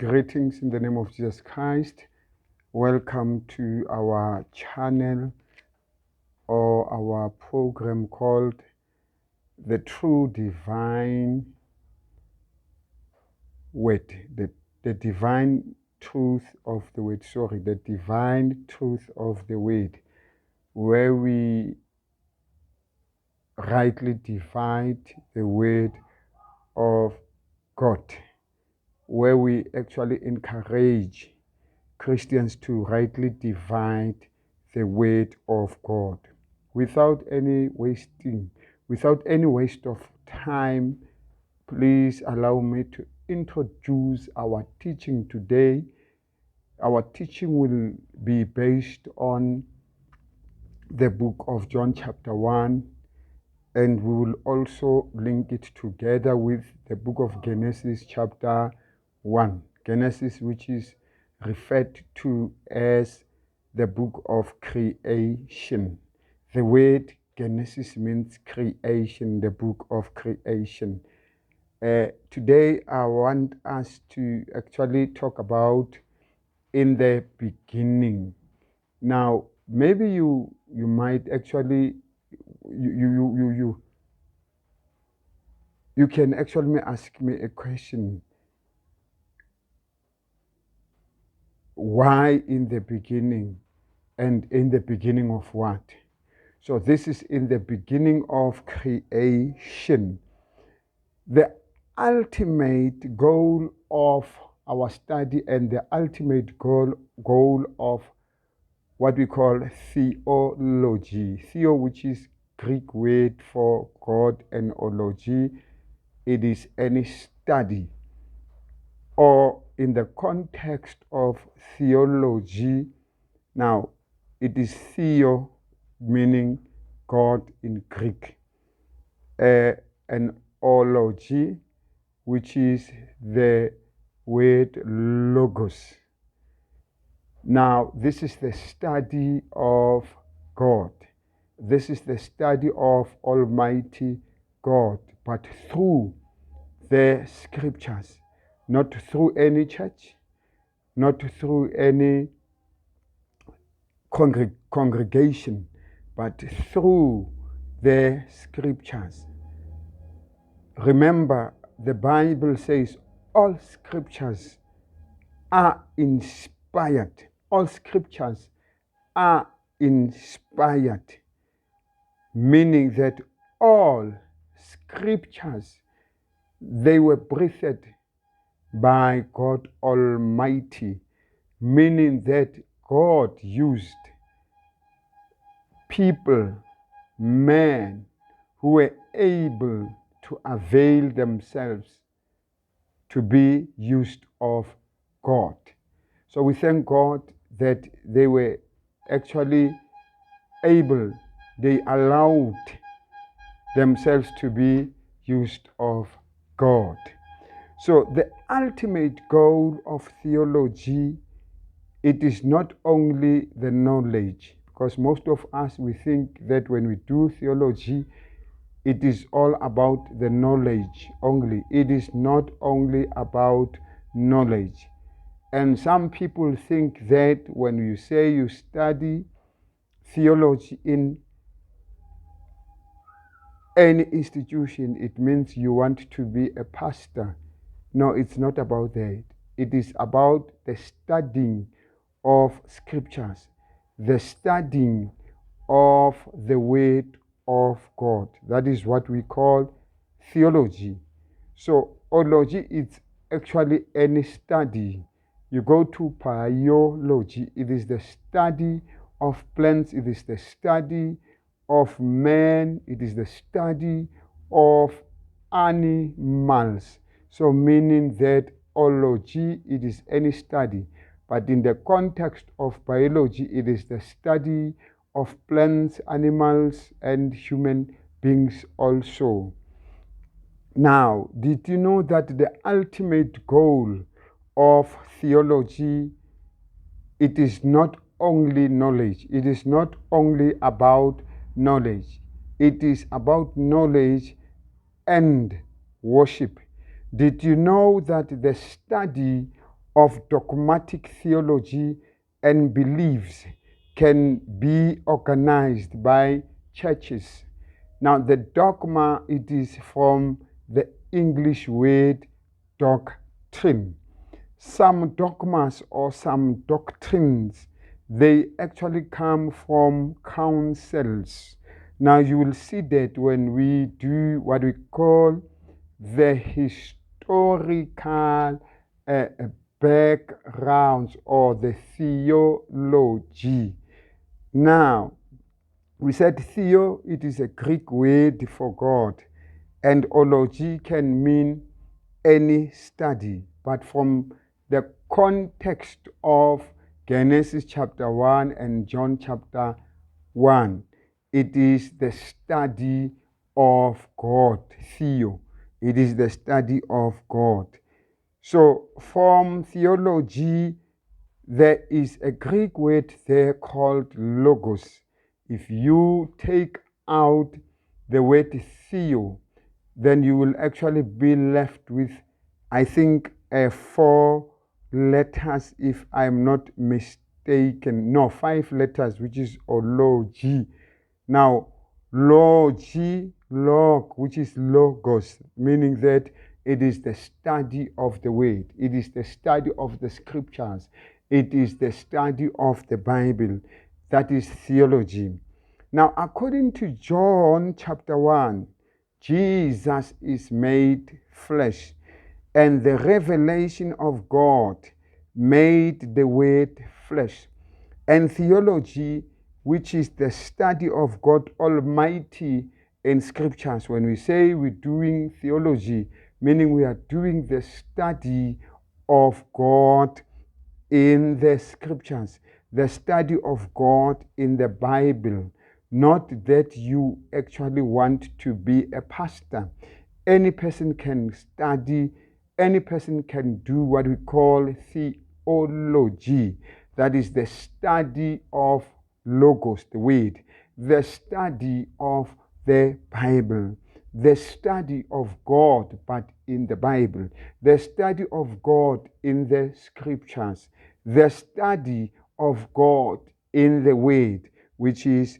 Greetings in the name of Jesus Christ. Welcome to our channel or our program called The True Divine Word, the Divine Truth of the Word, the Divine Truth of the Word, where we rightly divide the Word of God, where we actually encourage Christians to rightly divide the Word of God. Without any waste of time, please allow me to introduce our teaching today. Our teaching will be based on the book of John chapter 1, and we will also link it together with the book of Genesis chapter 1. Genesis, which is referred to as the book of creation. The word Genesis means creation, the book of creation. Today I want us to actually talk about in the beginning. Now, maybe you might actually you can actually ask me a question. Why in the beginning? And in the beginning of what? So this is in the beginning of creation. The ultimate goal of our study and the ultimate goal of what we call theology. Theo, which is Greek word for God, and ology, it is any study. Or in the context of theology, now it is theo, meaning God in Greek, and ology, which is the word logos. Now, this is the study of God. This is the study of Almighty God, but through the scriptures, not through any church, not through any congregation, but through the scriptures. Remember, the Bible says all scriptures are inspired. All scriptures are inspired, meaning that all scriptures, they were breathed by God Almighty, meaning that God used people, men, who were able to avail themselves to be used of God. So we thank God that they were actually able, they allowed themselves to be used of God. So the ultimate goal of theology, it is not only the knowledge, because most of us, we think that when we do theology, it is all about the knowledge only. It is not only about knowledge. And some people think that when you say you study theology in any institution, it means you want to be a pastor. No, it's not about that. It is about the studying of scriptures, the studying of the word of God. That is what we call theology. So ology is actually any study. You go to biology, it is the study of plants, it is the study of man, it is the study of animals. So meaning that ology, it is any study. But in the context of biology, it is the study of plants, animals, and human beings also. Now, did you know that the ultimate goal of theology, it is not only knowledge. It is not only about knowledge. It is about knowledge and worship. Did you know that the study of dogmatic theology and beliefs can be organized by churches. Now, the dogma, it is from the English word doctrine. Some dogmas or some doctrines, they actually come from councils. Now, you will see that when we do what we call the historical backgrounds or the theology. Now, we said theo, it is a Greek word for God, and ology can mean any study, but from the context of Genesis chapter 1 and John chapter 1, it is the study of God, theo. It is the study of God. So from theology, there is a Greek word there called logos. If you take out the word theo, then you will actually be left with, I think, 4 letters, if I'm not mistaken. No, 5 letters, which is ology. Now, logi, log, which is logos, meaning that it is the study of the word. It is the study of the scriptures. It is the study of the Bible. That is theology. Now, according to John chapter 1, Jesus is made flesh, and the revelation of God made the word flesh. And theology, which is the study of God Almighty in scriptures. When we say we're doing theology, meaning we are doing the study of God in the scriptures, the study of God in the Bible. Not that you actually want to be a pastor. Any person can study, any person can do what we call theology. That is the study of logos, the word, the study of the Bible, the study of God, but in the Bible, the study of God in the scriptures, the study of God in the word, which is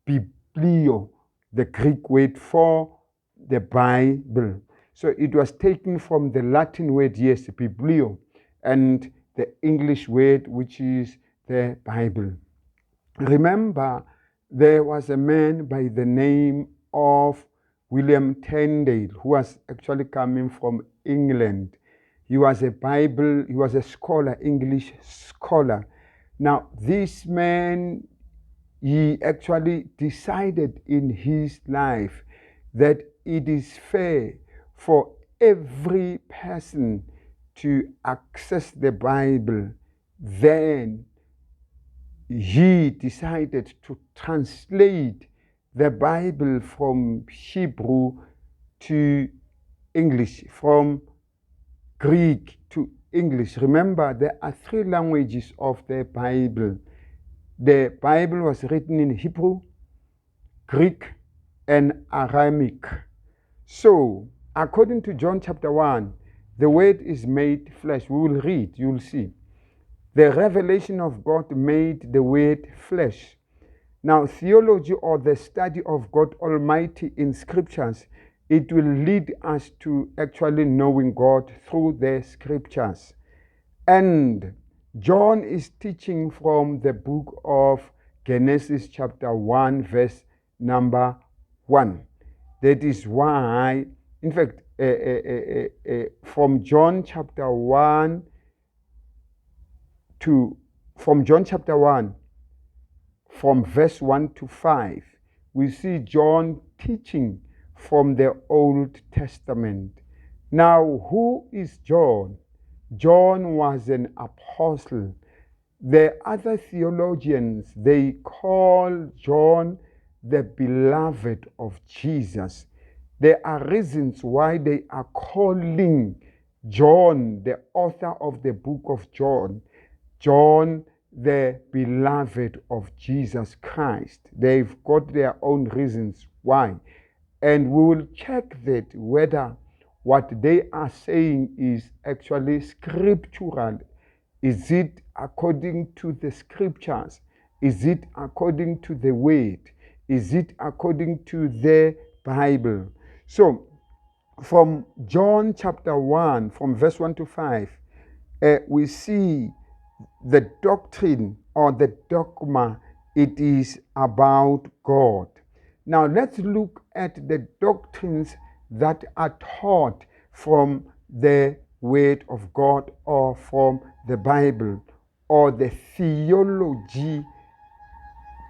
biblio, the Greek word for the Bible. So it was taken from the Latin word, yes, biblio, and the English word, which is the Bible. Remember, there was a man by the name of William Tyndale, who was actually coming from England. He was a scholar, English scholar. Now, this man, he actually decided in his life that it is fair for every person to access the Bible. Then he decided to translate the Bible from Hebrew to English, from Greek to English. Remember, there are 3 languages of the Bible. The Bible was written in Hebrew, Greek, and Aramaic. So, according to John chapter 1, the word is made flesh. We will read, you will see. The revelation of God made the word flesh. Now, theology, or the study of God Almighty in scriptures, it will lead us to actually knowing God through the scriptures. And John is teaching from the book of Genesis chapter 1, verse number 1. That is why, in fact, from John chapter 1, from verse 1 to 5, we see John teaching from the Old Testament. Now, who is John? John was an apostle. The other theologians, they call John the beloved of Jesus. There are reasons why they are calling John, the author of the book of John, John the beloved of Jesus Christ. They've got their own reasons why. And we will check that whether What they are saying is actually scriptural. Is it according to the scriptures? Is it according to the word? Is it according to the Bible? So, from John chapter 1, from verse 1 to 5, we see the doctrine or the dogma. It is about God. Now, let's look at the doctrines that are taught from the Word of God or from the Bible, or the theology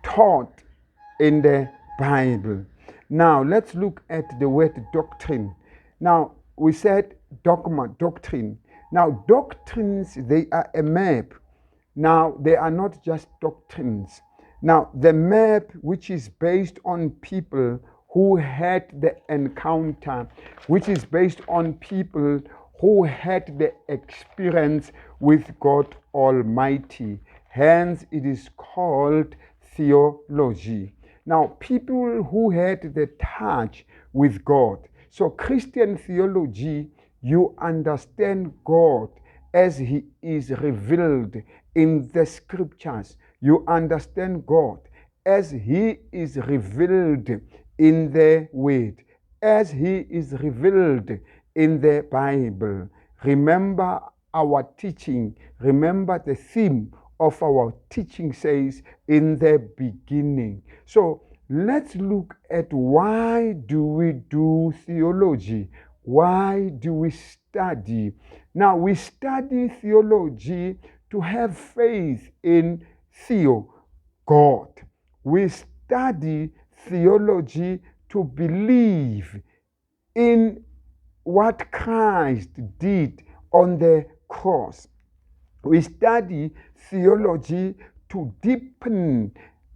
taught in the Bible. Now, let's look at the word doctrine. Now, we said dogma, doctrine. Now, doctrines, they are a map. Now, they are not just doctrines. Now, the map, which is based on people who had the encounter, which is based on people who had the experience with God Almighty. Hence, it is called theology. Now, people who had the touch with God. So, Christian theology, you understand God as He is revealed in the scriptures. You understand God as He is revealed in the Word, as He is revealed in the Bible. Remember our teaching. Remember the theme of our teaching says, in the beginning. So let's look at why do we do theology? Why do we study? Now, we study theology to have faith in Theo, God. We study theology to believe in what Christ did on the cross. We study theology to deepen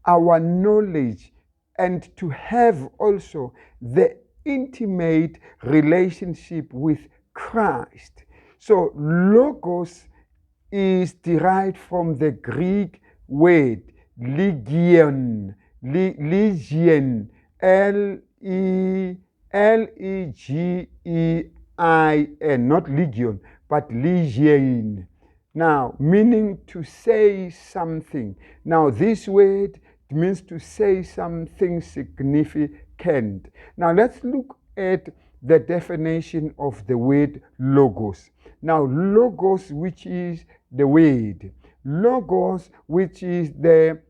our knowledge and to have also the intimate relationship with Christ. So, logos is derived from the Greek word legion, legion, Legein, not legion, but legion. Now, meaning to say something. Now, this word means to say something significant. Now, let's look at the definition of the word logos. Now, logos, which is the word. Logos, which is the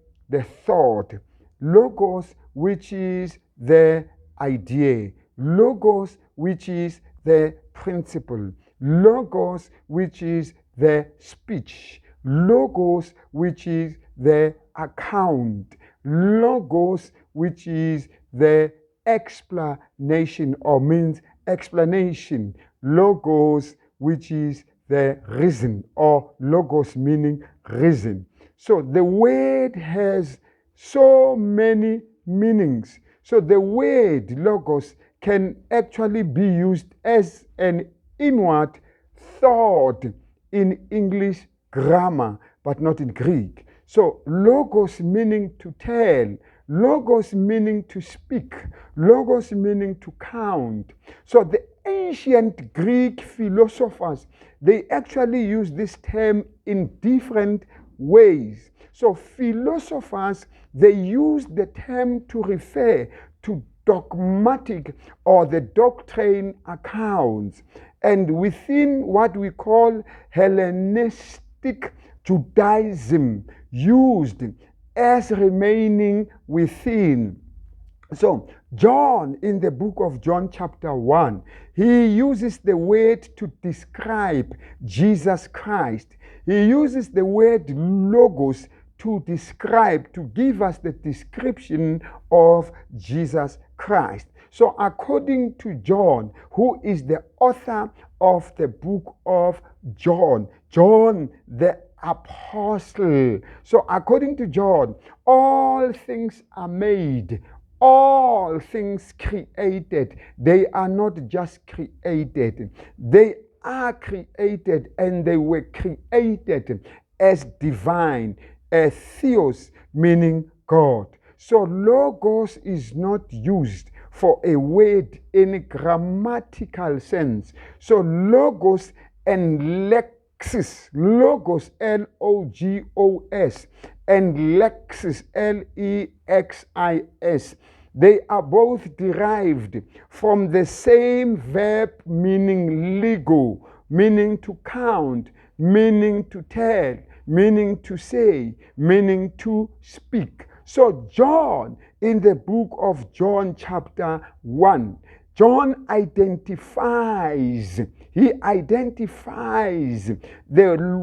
thought. Logos, which is the idea. Logos, which is the principle. Logos, which is the speech. Logos, which is the account. Logos, which is the explanation or means explanation. Logos, which is the reason, or logos meaning reason. So the word has so many meanings. So the word logos can actually be used as an inward thought in English grammar, but not in Greek. So logos meaning to tell, logos meaning to speak, logos meaning to count. So the ancient Greek philosophers, they actually use this term in different ways. So philosophers, they use the term to refer to dogmatic or the doctrine accounts. And within what we call Hellenistic Judaism, used as remaining within. So John, in the book of John chapter 1, he uses the word to describe Jesus Christ. He uses the word logos to describe, to give us the description of Jesus Christ. So according to John, who is the author of the book of John, John the apostle. So according to John, all things are made, all things created. They are not just created, they are created, and they were created as divine, theos, meaning God. So logos is not used for a word in grammatical sense. So logos and lexis, logos, Logos, and lexis, Lexis, they are both derived from the same verb meaning lego, meaning to count, meaning to tell, meaning to say, meaning to speak. So John, in the book of John chapter 1, John identifies the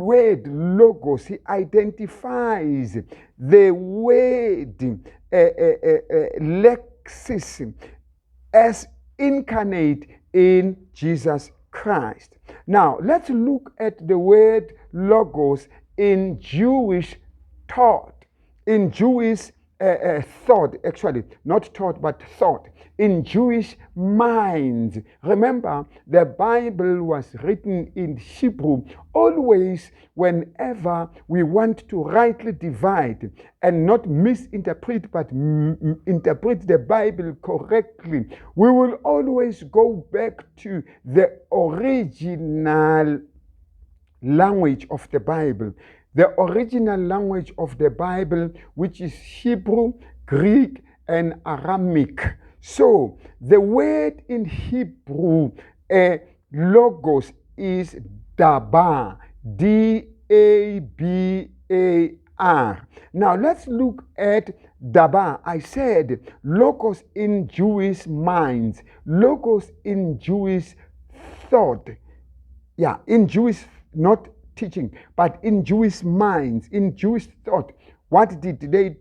word logos. He identifies the word lexis as incarnate in Jesus Christ. Now, let's look at the word logos in Jewish thought, in Jewish thought, actually, not thought, but thought, in Jewish minds. Remember, the Bible was written in Hebrew. Always, whenever we want to rightly divide and not misinterpret, but interpret the Bible correctly, we will always go back to the original language of the Bible. The original language of the Bible, which is Hebrew, Greek, and Aramaic. So the word in Hebrew, logos, is dabar, D-A-B-A-R. Now let's look at dabar. I said logos in Jewish minds, logos in Jewish thought. Yeah, in Jewish, not teaching, but in Jewish minds, in Jewish thought. What did they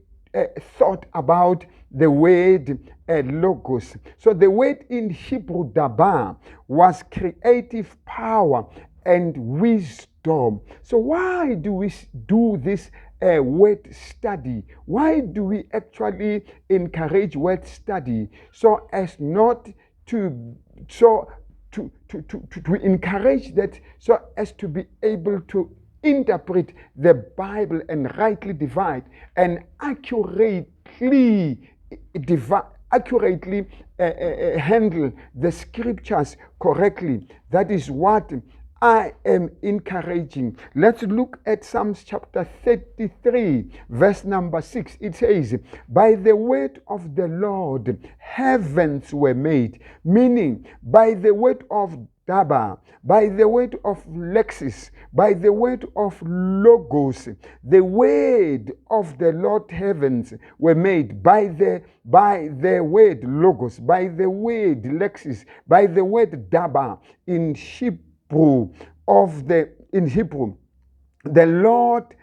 thought about the word logos? So the word in Hebrew dabar was creative power and wisdom. So why do we do this word study? Why do we actually encourage word study? So as not to to encourage that, so as to be able to interpret the Bible and rightly divide and accurately handle the scriptures correctly. That is what I am encouraging. Let's look at Psalms chapter 33, verse number 6. It says, by the word of the Lord, heavens were made. Meaning, by the word of dabar, by the word of lexis, by the word of logos, the word of the Lord, heavens were made. By the word logos, by the word lexis, by the word dabar, in Hebrew, in Hebrew, the Lord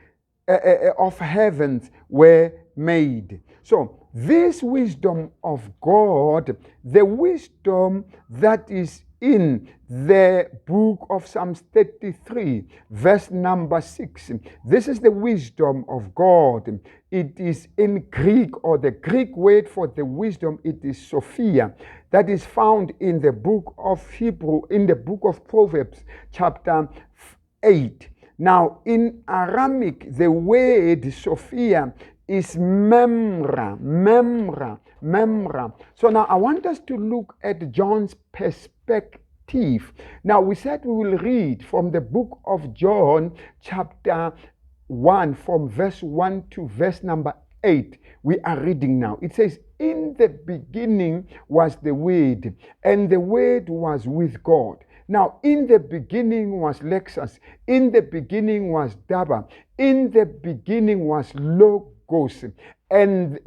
of heavens were made. So this wisdom of God, the wisdom that is in the book of Psalms 33, verse number 6. This is the wisdom of God. It is in Greek, or the Greek word for the wisdom, it is Sophia. That is found in the book of Hebrew, in the book of Proverbs, chapter 8. Now, in Aramaic, the word Sophia is memra. So now I want us to look at John's perspective. Now we said we will read from the book of John chapter 1 from verse 1 to verse number 8. We are reading now. It says, in the beginning was the Word, and the Word was with God. Now, in the beginning was Lexus, in the beginning was dabar, in the beginning was logos, and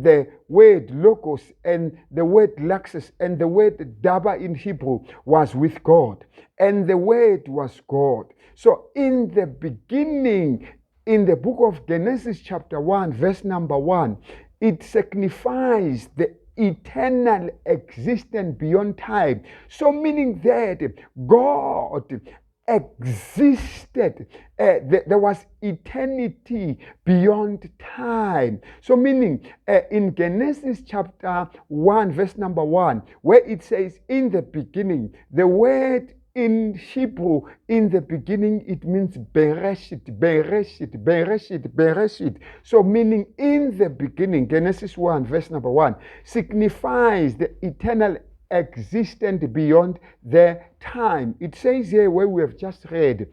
the word logos and the word lexus and the word dabar in Hebrew was with God, and the word was God. So in the beginning, in the book of Genesis chapter 1, verse number 1, it signifies the eternal existence beyond time. So meaning that God existed. There was eternity beyond time. So meaning in Genesis chapter 1, verse number 1, where it says, in the beginning, the word in Hebrew, in the beginning, it means Bereshit, Bereshit, Bereshit, Bereshit. So meaning in the beginning, Genesis 1, verse number 1, signifies the eternal existent beyond the time. It says here where we have just read,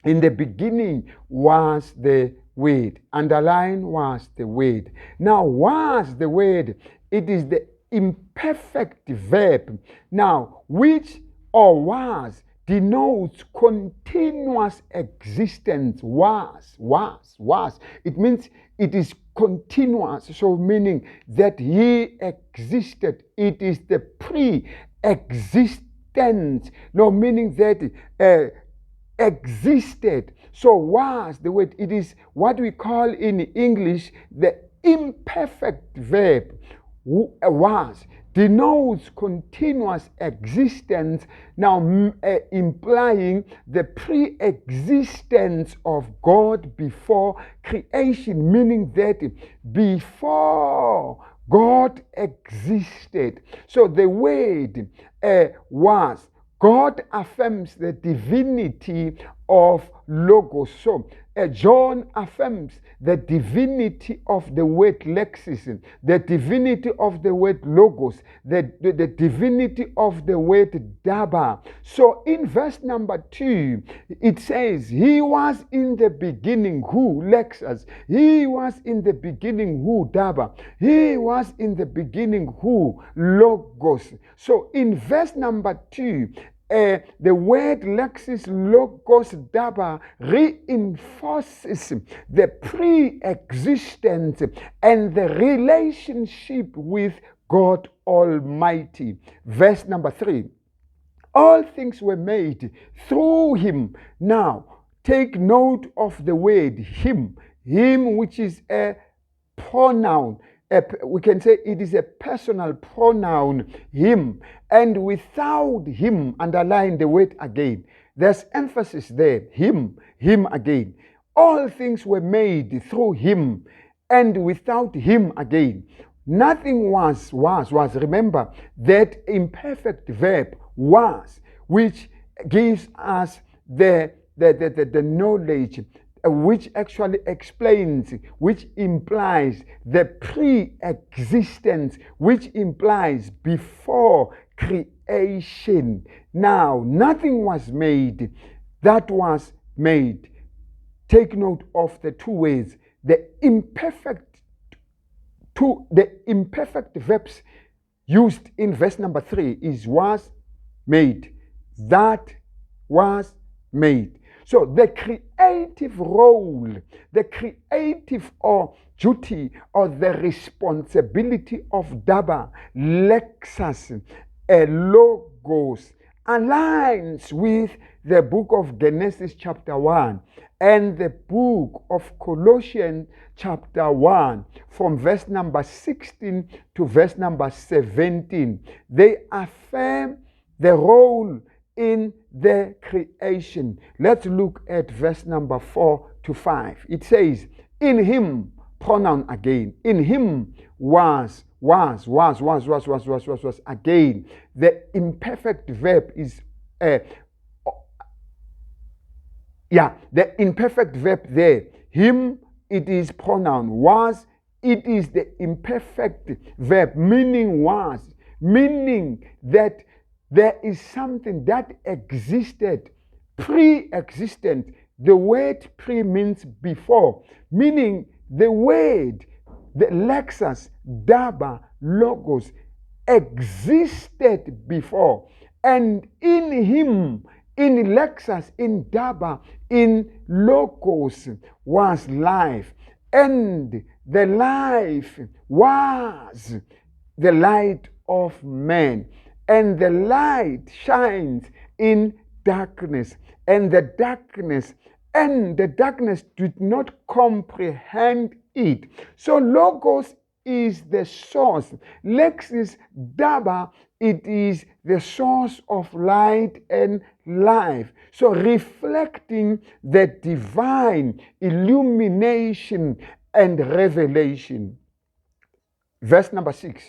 in the beginning was the Word. Underline was the Word. Now, was the Word, it is the imperfect verb. Now, which or was denotes continuous existence. Was. It means it is continuous. So meaning that he existed. It is the pre-existence. No, meaning that existed. So was the word. It is what we call in English the imperfect verb. Was denotes continuous existence, now implying the pre-existence of God before creation, meaning that before God existed. So the word was. God affirms the divinity of Logos. So John affirms the divinity of the word Lexis, the divinity of the word Logos, the divinity of the word Daba. So in verse number 2, it says, he was in the beginning who, Lexus, he was in the beginning who, Daba, he was in the beginning who, Logos. So in verse number 2, the word Lexis Logos Daba reinforces the pre-existence and the relationship with God Almighty. Verse number 3. All things were made through him. Now, take note of the word him. Him, which is a pronoun. We can say it is a personal pronoun, him. And without him, underline the word again. There's emphasis there. Him again. All things were made through him, and without him again. Nothing was. Remember that imperfect verb was, which gives us the knowledge, which actually explains, which implies the pre-existence, which implies before creation. Now, nothing was made that was made. Take note of the two words. The imperfect verbs used in verse number 3 is was made. That was made. So the creative role, the creative or duty or the responsibility of Daba, Lexus, Logos, aligns with the book of Genesis chapter 1 and the book of Colossians chapter 1 from verse number 16 to verse number 17. They affirm the role in the creation. Let's look at verse number 4 to 5. It says, in him, pronoun again, in him was again. The imperfect verb is the imperfect verb there. Him, it is pronoun. Was, it is the imperfect verb, meaning was, meaning that there is something that existed, pre-existent. The word pre means before, meaning the word, the Lexus, Daba, Logos, existed before. And in him, in Lexus, in Daba, in Logos was life. And the life was the light of man. And the light shines in darkness. And the darkness did not comprehend it. So Logos is the source. Lexis Daba, it is the source of light and life. So reflecting the divine illumination and revelation. Verse number 6.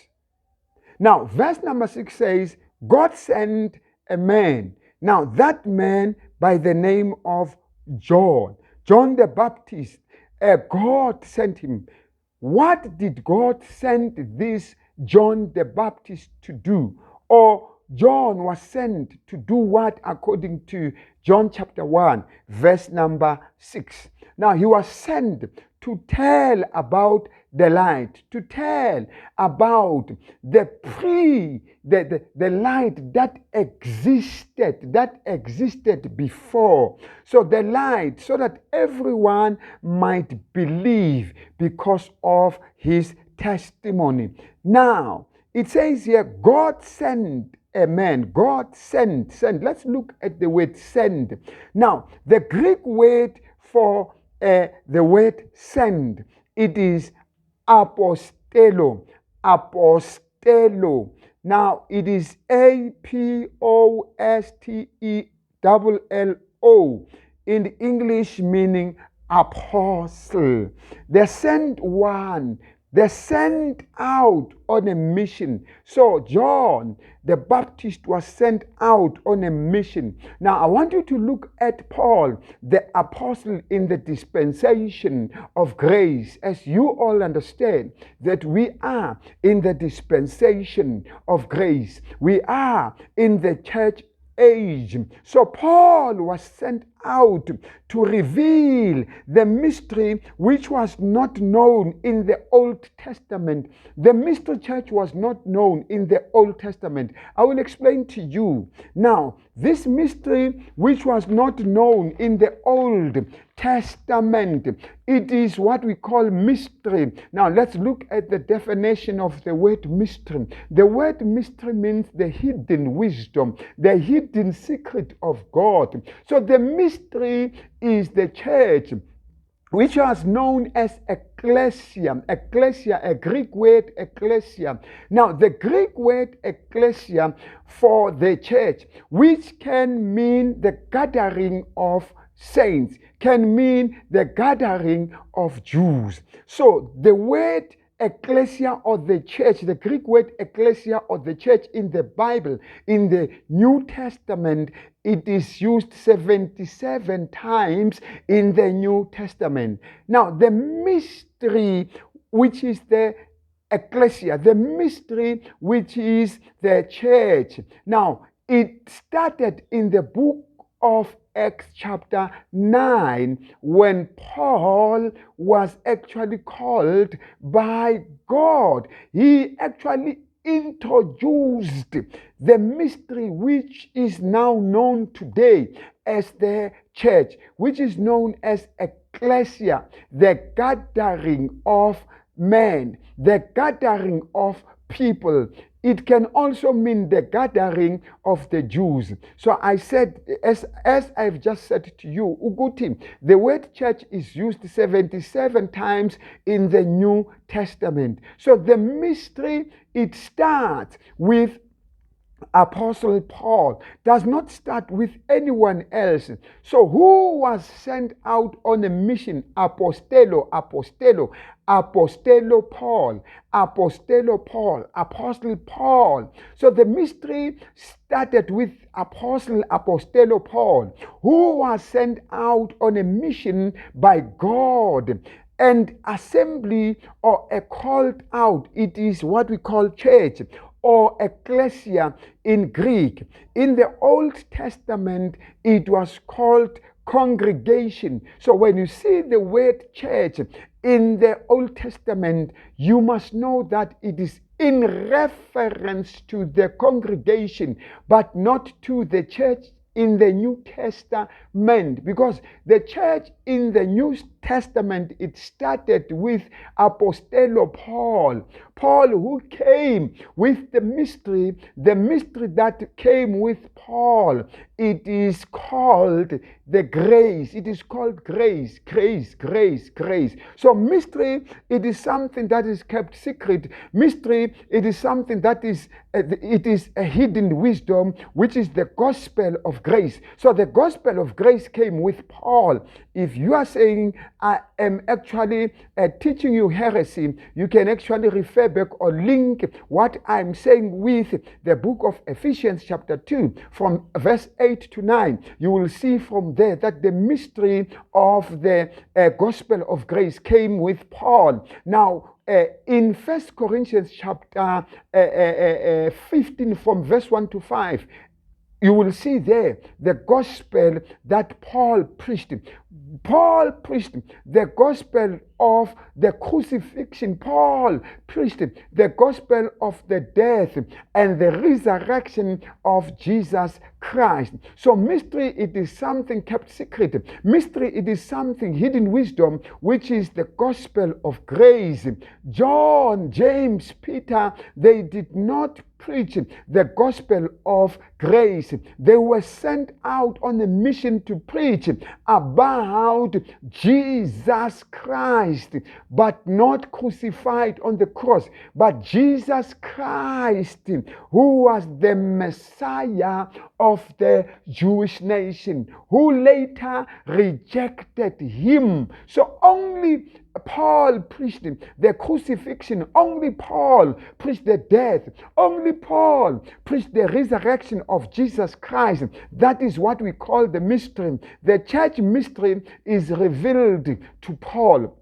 Now, verse number 6 says, God sent a man Now, that man by the name of John the Baptist, God sent him. What did God send this John the Baptist to do? Or John was sent to do what according to John chapter 1, verse number 6? Now, he was sent to tell about the light, to tell about the light that existed before. So the light, so that everyone might believe because of his testimony. Now, it says here, God sent a man. God sent. Let's look at the word send. Now, the Greek word for the word send, it is apostello. Now, it is APOSTELLO in English, meaning apostle. The sent one. They sent out on a mission. So John the Baptist was sent out on a mission. Now I want you to look at Paul, the apostle in the dispensation of grace, as you all understand that we are in the dispensation of grace. We are in the church age. So Paul was sent out to reveal the mystery which was not known in the Old Testament. The mystery church was not known in the Old Testament. I will explain to you. Now, this mystery which was not known in the Old Testament, it is what we call mystery. Now, let's look at the definition of the word mystery. The word mystery means the hidden wisdom, the hidden secret of God. So the mystery is the church, which was known as ecclesia. Ecclesia, a Greek word, ecclesia. Now, the Greek word ecclesia for the church, which can mean the gathering of saints, can mean the gathering of Jews. So the word ecclesia or the church, the Greek word ecclesia or the church in the Bible, in the New Testament, it is used 77 times in the New Testament. Now, the mystery, which is the ecclesia, the mystery, which is the church. Now, it started in the book of Acts chapter 9, when Paul was actually called by God. He actually introduced the mystery which is now known today as the church, which is known as ecclesia, the gathering of men, the gathering of people. It can also mean the gathering of the Jews. So I said, as I've just said to you, Uguti, the word church is used 77 times in the New Testament. So the mystery, it starts with Apostle Paul, does not start with anyone else. So who was sent out on a mission? Apostello Paul, Apostle Paul. So the mystery started with Apostello Paul, who was sent out on a mission by God. And assembly or a called out, it is what we call church or ecclesia in Greek. In the Old Testament, it was called congregation. So when you see the word church in the Old Testament, you must know that it is in reference to the congregation, but not to the church in the New Testament, because the church in the New Testament, it started with Apostello Paul, who came with the mystery that came with Paul. It is called the grace. It is called grace. So mystery, it is something that is kept secret. Mystery, it is something that is, it is a hidden wisdom, which is the gospel of grace. So the gospel of grace came with Paul. If you are saying, I am actually teaching you heresy, you can actually refer back or link what I'm saying with the book of Ephesians chapter 2 from verse 8 8 to 9, you will see from there that the mystery of the gospel of grace came with Paul. Now, in 1 Corinthians chapter 15 from verse 1 to 5, you will see there the gospel that Paul preached. Paul preached the gospel of the crucifixion. Paul preached the gospel of the death and the resurrection of Jesus Christ. So mystery, it is something kept secret. Mystery, it is something hidden wisdom, which is the gospel of grace. John, James, Peter, they did not preach the gospel of grace. They were sent out on a mission to preach about Jesus Christ, but not crucified on the cross, but Jesus Christ, who was the Messiah of the Jewish nation, who later rejected him. So only Paul preached the crucifixion. Only Paul preached the death. Only Paul preached the resurrection of Jesus Christ. That is what we call the mystery. The church mystery is revealed to Paul.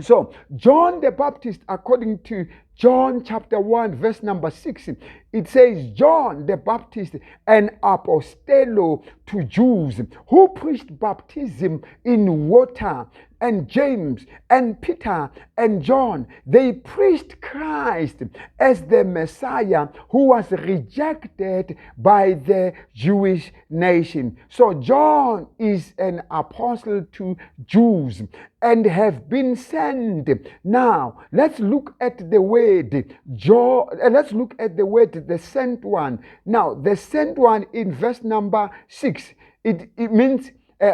So, John the Baptist, according to John chapter 1, verse number 6, it says, John the Baptist, an apostello to Jews, who preached baptism in water, and James and Peter and John, they preached Christ as the Messiah who was rejected by the Jewish nation. So John is an apostle to Jews and have been sent. Now, let's look at the word John. Let's look at the word the sent one. Now, the sent one in verse number 6, it means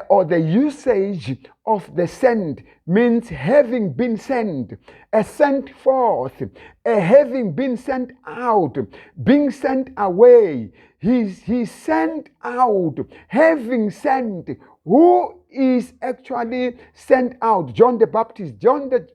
or the usage of the sent means having been sent, a sent forth, a having been sent out, being sent away. He sent out, having sent. Who is actually sent out? John the Baptist. John the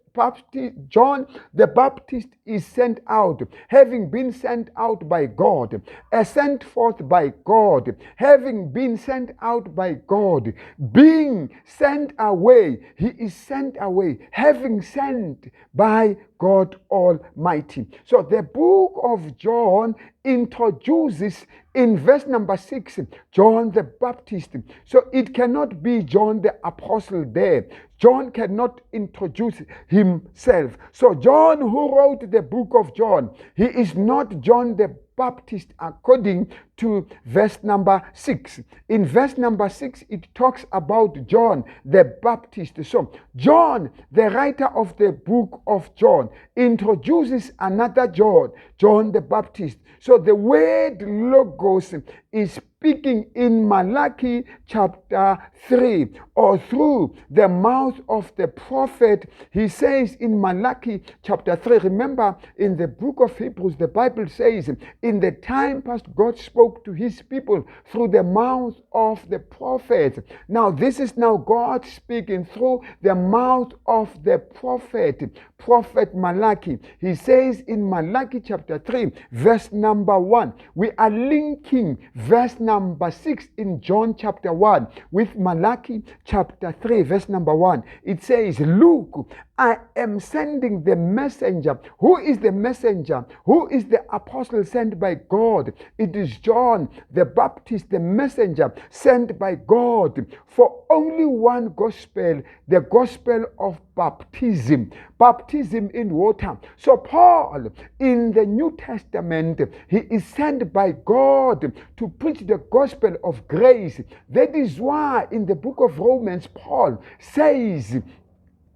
Baptist is sent out, having been sent out by God, sent forth by God, having been sent out by God, being sent away. He is sent away, having sent by God Almighty. So the book of John introduces in verse number 6 John the Baptist. So it cannot be John the Apostle there. John cannot introduce himself. So John, who wrote the book of John, he is not John the Baptist according to verse number 6. In verse number 6, it talks about John the Baptist. So John, the writer of the book of John, introduces another John, John the Baptist. So the word logos is speaking in Malachi chapter 3, or through the mouth of the prophet. He says in Malachi chapter 3, remember in the book of Hebrews, the Bible says, in the time past, God spoke to his people through the mouth of the prophet. Now, this is now God speaking through the mouth of the prophet Malachi. He says in Malachi chapter 3, verse number 1, we are linking verse number 6 in John chapter 1 with Malachi chapter 3, verse number 1. It says, look, I am sending the messenger. Who is the messenger? Who is the apostle sent by God? It is John the Baptist, the messenger sent by God for only one gospel, the gospel of baptism. Baptism in water. So Paul, in the New Testament, he is sent by God to preach the gospel of grace. That is why in the book of Romans, Paul says,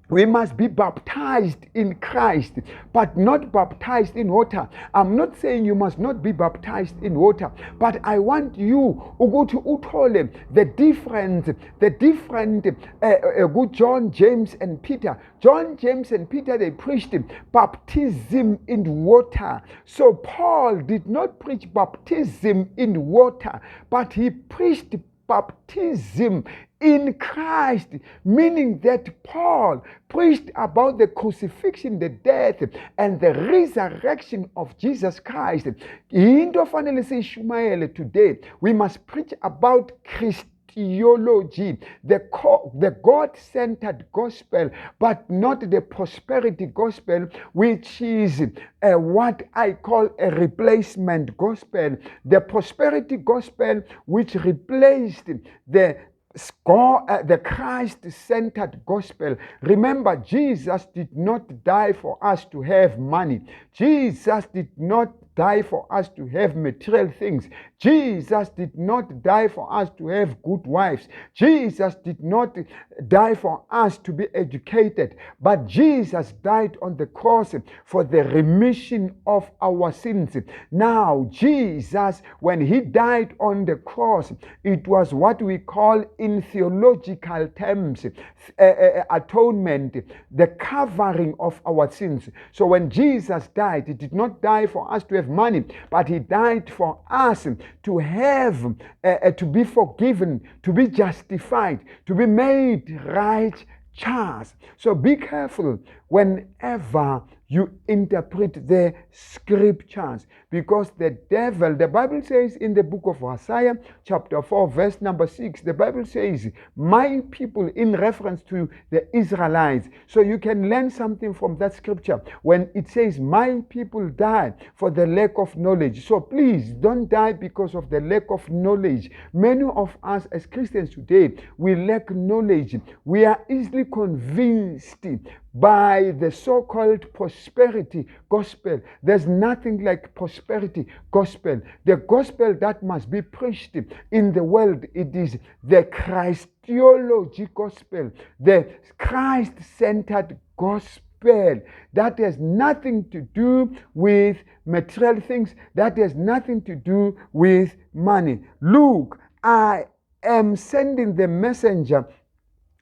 we must be baptized in Christ, but not baptized in water. I'm not saying you must not be baptized in water, but I want you to go to utole the different good John, James, and Peter. John, James, and Peter, they preached baptism in water. So Paul did not preach baptism in water, but he preached baptism in Christ, meaning that Paul preached about the crucifixion, the death, and the resurrection of Jesus Christ. Into fanele siyishumayele today, we must preach about Christology, the God-centered gospel, but not the prosperity gospel, which is what I call a replacement gospel. The prosperity gospel, which replaced the Christ-centered gospel. Remember, Jesus did not die for us to have money. Jesus did not die for us to have material things. Jesus did not die for us to have good wives. Jesus did not die for us to be educated. But Jesus died on the cross for the remission of our sins. Now, Jesus, when he died on the cross, it was what we call in theological terms atonement, the covering of our sins. So when Jesus died, he did not die for us to have money, but he died for us to have, to be forgiven, to be justified, to be made righteous. So be careful whenever you interpret the scriptures, because the devil, the Bible says in the book of Isaiah chapter 4 verse number 6, the Bible says, my people, in reference to the Israelites. So you can learn something from that scripture when it says my people die for the lack of knowledge. So please don't die because of the lack of knowledge. Many of us as Christians today, we lack knowledge. We are easily convinced by the so-called prosperity gospel. There's nothing like prosperity gospel. The gospel that must be preached in the world, it is the Christology gospel, the Christ-centered gospel. That has nothing to do with material things. That has nothing to do with money. Look, I am sending the messenger,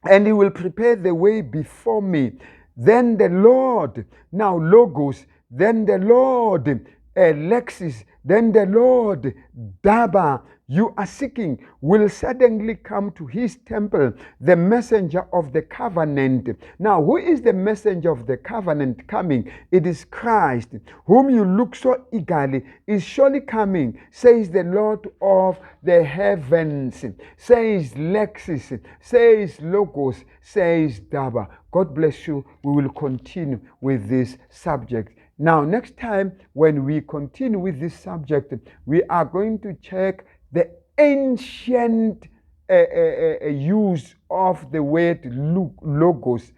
and he will prepare the way before me. Then the Lord, now Logos, then the Lord, Lexis, then the Lord, Daba, you are seeking, will suddenly come to his temple, the messenger of the covenant. Now, who is the messenger of the covenant coming? It is Christ, whom you look so eagerly, is surely coming, says the Lord of the heavens, says Lexis, says Logos, says Daba. God bless you. We will continue with this subject. Now, next time when we continue with this subject, we are going to check the ancient use of the word logos,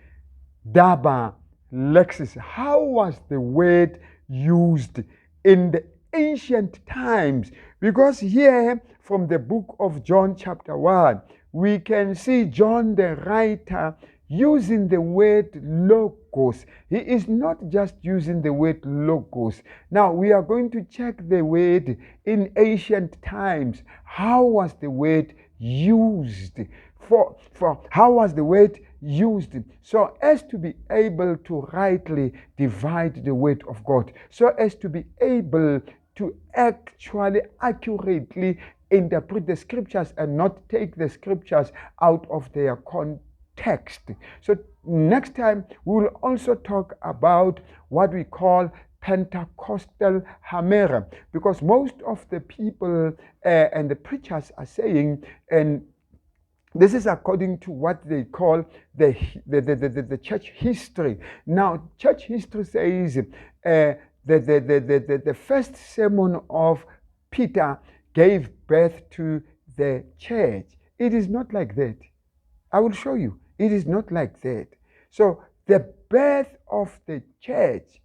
Daba, Lexis. How was the word used in the ancient times? Because here from the book of John chapter 1, we can see John the writer using the word logos. He is not just using the word logos. Now we are going to check the word in ancient times. How was the word used? For how was the word used so as to be able to rightly divide the word of God, so as to be able to actually accurately interpret the scriptures and not take the scriptures out of their context. So next time we will also talk about what we call Pentecostal Hamera, because most of the people and the preachers are saying, and this is according to what they call the church history. Now, church history says the first sermon of Peter gave birth to the church. It is not like that. I will show you. It is not like that. So the birth of the church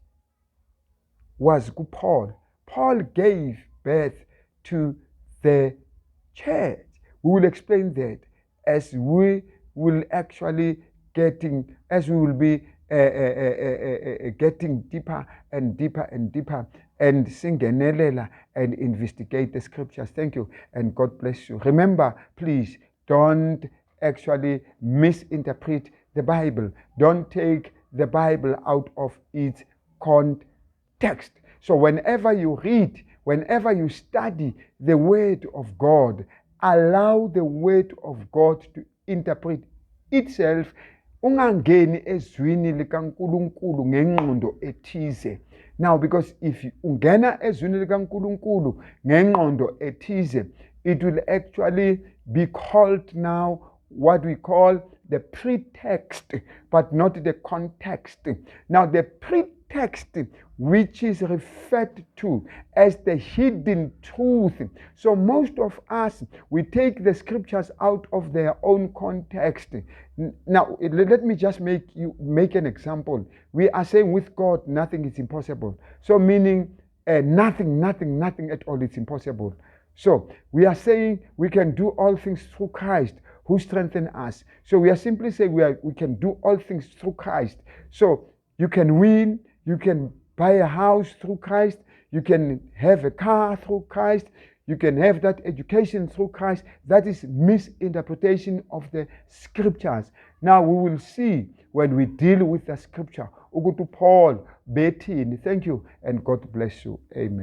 was Paul. Paul gave birth to the church. We will explain that as we will actually as we will be getting deeper and deeper and deeper and singenelela and investigate the scriptures. Thank you and God bless you. Remember, please don't actually misinterpret the Bible. Don't take the Bible out of its context. So whenever you read, whenever you study the word of God, allow the word of God to interpret itself. Ungangeni ezwini likaNkulunkulu ngengqondo ethize. Now, because if ungena ezwini likaNkulunkulu ngengqondo ethize, it will actually be called now what we call the pretext, but not the context. Now, the pretext, which is referred to as the hidden truth. So most of us, we take the scriptures out of their own context. Now, let me just make an example. We are saying with God, nothing is impossible. So meaning nothing at all is impossible. So we are saying we can do all things through Christ who strengthens us. So we are simply saying we can do all things through Christ. So you can win, you can buy a house through Christ, you can have a car through Christ, you can have that education through Christ. That is misinterpretation of the scriptures. Now we will see when we deal with the scripture. Ugutu Paul, Betty, thank you, and God bless you. Amen.